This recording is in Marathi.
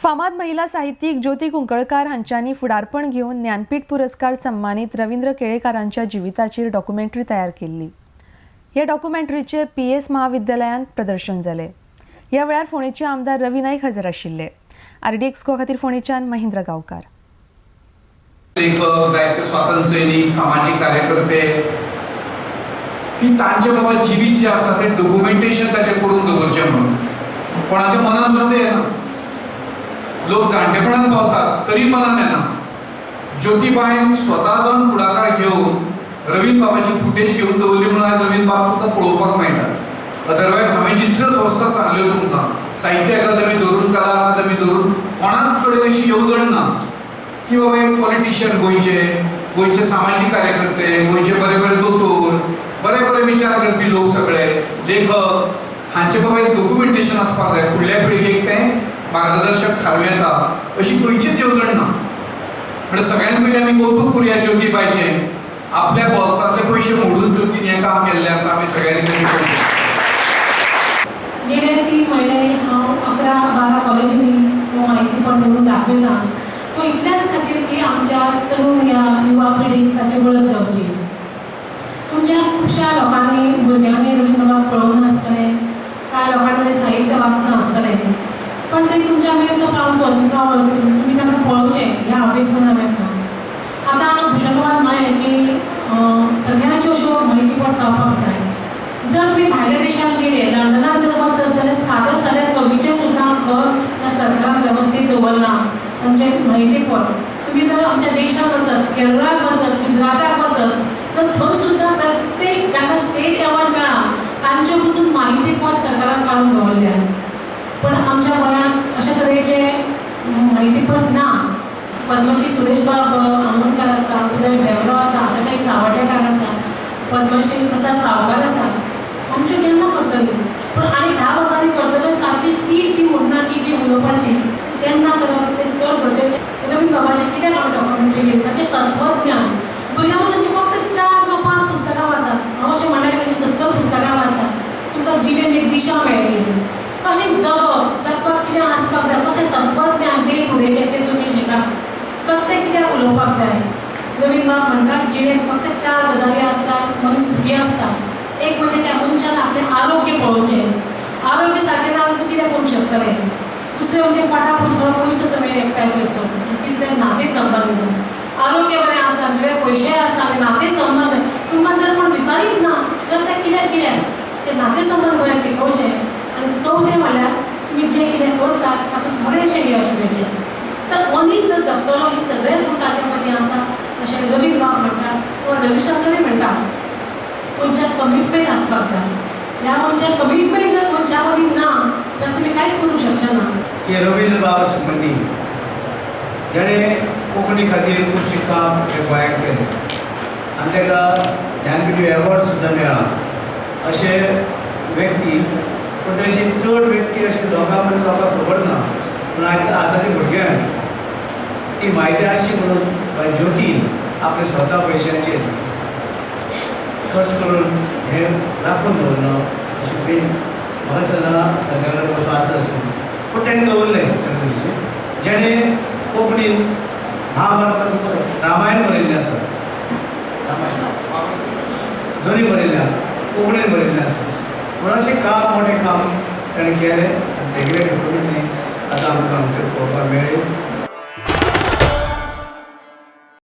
फामाद महिला साहित्यीक ज्योती कुंकळकार हांच्यांनी फुडारपण घेवन ज्ञानपीठ पुरस्कार सन्मानीत रवींद्र केळेकारांच्या जिविताचेर डॉक्युमेंटरी तयार केल्ली। ह्या डॉक्युमेंटरीचे PS महाविद्यालयात प्रदर्शन जाले। ह्या वेळार फोंडेचे आमदार रवी नाईक हजर आशिल्ले। RDX खातीर फोंडेच्यान महेंद्र गांवकार। लेखक, जायते स्वातंत्र्य सैनिक, सामाजिक कार्यकर्ते ती तांचे बाबा जिवीत जे आसा ते डॉक्युमेंटेशन ताचे करून दवरचें म्हणून कोणाच्या मनात सुद्दां येना। लोक जाणटेपणात पावतात तरी मनान येना। ज्योतिबाईन स्वता जावन फुडाकार घेवन रवींद्र बाबाची फुटेज घेवन दवरली म्हणून आज रवींद्र बाबा तुमकां पळोवपाक मेळटा। अदरवायज हांवें जितल्यो संस्था सांगल्यो तुमकां, साहित्य अकादमी धरून, कला अकादमी धरून, कोणाच कडेन अशी येवजण ना की बाबा एक पॉलिटिशियन गोंयचे सामाजिक कार्यकर्ते, गोंयचे बरे बरे दोतोर, बरे बरे विचार करपी लोक, सगळे लेखक हांचे बाबा एक डॉक्युमेंटेशन आसपाक जाय। फुडल्या पिळगेक तें मार्गदर्शक थारूं येता अशी खंयचीच येवजण ना। म्हणजे सगळ्यांत पयलीं आमी कौतुक करुया ज्योतिबाईचें। आपल्या बोल्सांतले पयशे मोडून ज्योतीन हें काम केल्लें आसा, आमी सगळ्यांनी तें करूया। गेले 3 महिने हांव 11-12 कॉलेजींनी म्हायतीपण म्हणून दाखयता। तो इतल्याच खातीर की आमच्या तरुण ह्या युवा पिढीक ताची वळख जावची। तुमच्या खुबश्या लोकांनी, भुरग्यांनी रवींद्र बाबा पळोवना आसतलें, कांय लोकांनी साहित्य वाचना आसतलें, पण ते तुमच्या मेरेन तो पावचो, तुमी ताका पळोवचें ह्या अभेसन हांवें येता। आतां भुशण बाबान म्हळें की सगळ्यांच्यो अश्यो म्हायतीपण जावपाक जाय। जर तुम्ही भायल्या देशात गेले, लंडनात जर वचत जाल्यार सादें कवीचें सुद्दां घर ह्या सरकारान वेवस्थीत दवरना तांचे म्हायतीपण। तुम्ही जर आमच्या देशात वचत, केरळाक वचत, गुजराताक वचत, तर थंय सुद्दां प्रत्येक जाका स्टेट एवॉर्ड मेळ्ळा तांचे पसून म्हायतीपण सरकारान काडून दवरल्या। पण आमच्या गोंयांत अशा तरेचे म्हायतीपण ना। पद्मश्री सुरेश बाब आमोणकार आसा, उदय भेंब्रो आसा, आशाताई सावड्डेकार आसा, पद्मश्री प्रसाद सावकार आसा, तांच्यो केन्ना करतली? पण आनी 10 वर्सांनी करतले तातूंत ती जी उरनाटी जी उलोवपाची तेन्ना करप तें चड गरजेचें। रवींद्र बाबाचें कित्याक हांवें डॉक्युमेंटरी केली? ताचें तत्वज्ञान भुरग्यांची फक्त 4 वा 5 पुस्तकां वाचात। हांव अशें म्हणटा की ताची 70 पुस्तकां वाचात, तुमकां जिणेन एक दिशा मेळटली। कशें जगपाक कितें आसपाक जाय, कशें तत्वज्ञान डे फुडेचें तें तुमी शिकात। सत्य कित्याक उलोवपाक जाय? रवींद्र बाब म्हणटात जिणेंत फक्त 4 गजाली आसतात, मनीस सुखी आसता। एक म्हणजे त्या मनशान आपलें आरोग्य पळोवचें, आरोग्य सारकें ना जाल्यार कितें करूंक शकतले। दुसरें म्हणजे पोटापुरतो थोडो पयसो तुवें एकठांय करचो। तिसरें नाते संबंद, आरोग्य बरें आसा, तुजे पयशे आसा आनी नाते संबंद तुमकां जर कोण विचारीत ना जाल्यार तें कित्याक ते नाते संबंद बरें टिकोवचे। आनी चवथें म्हणल्यार तुमी जें कितें करतात तातूंत थोडेंशें यश मेळचें। तर मनीस जर जगतलो ही सगळे गुण ताचे मदीं आसा अशें रवींद्र बाब म्हणटात वा रविशंकरय म्हणटात। मनशाक कमिटमेंट आसपाक जाय। ह्या मनशाक कमिटमेंट जर मनशा मदीं ना जाल्यार तुमी कांयच करूंक शकचे ना। की रवींद्र बाब संबंधी जेणें कोंकणी खातीर खुबशें काम हे गोंयांत केलें आनी ताका ज्ञानपीठ एवॉर्ड सुद्दां मेळ्ळा अशे व्यक्ती। पूण तशी चड व्यक्ती अशे लोकांक खबर ना। पूण आतांच्या भुरग्यांक ती म्हायती आसची म्हणून ज्योतीन आपले स्वता पयशांचेर खर्च करून हे राखून दवरना अशें बी म्हाका दिसना सरकारान कसो आसा अशें। पूण ताणें दवरलें सगळें जेणें कोंकणीन महाभारताचो रामायण बरयल्लें आसा, दोनी बरयल्या, कोंकणीन बरयल्लें आसा। पूण अशें काम मोठें काम ताणें केलें आनी तेगेले डॉक्युमेंटरी आतां आमकां हांगसर पळोवपाक मेळ्ळी।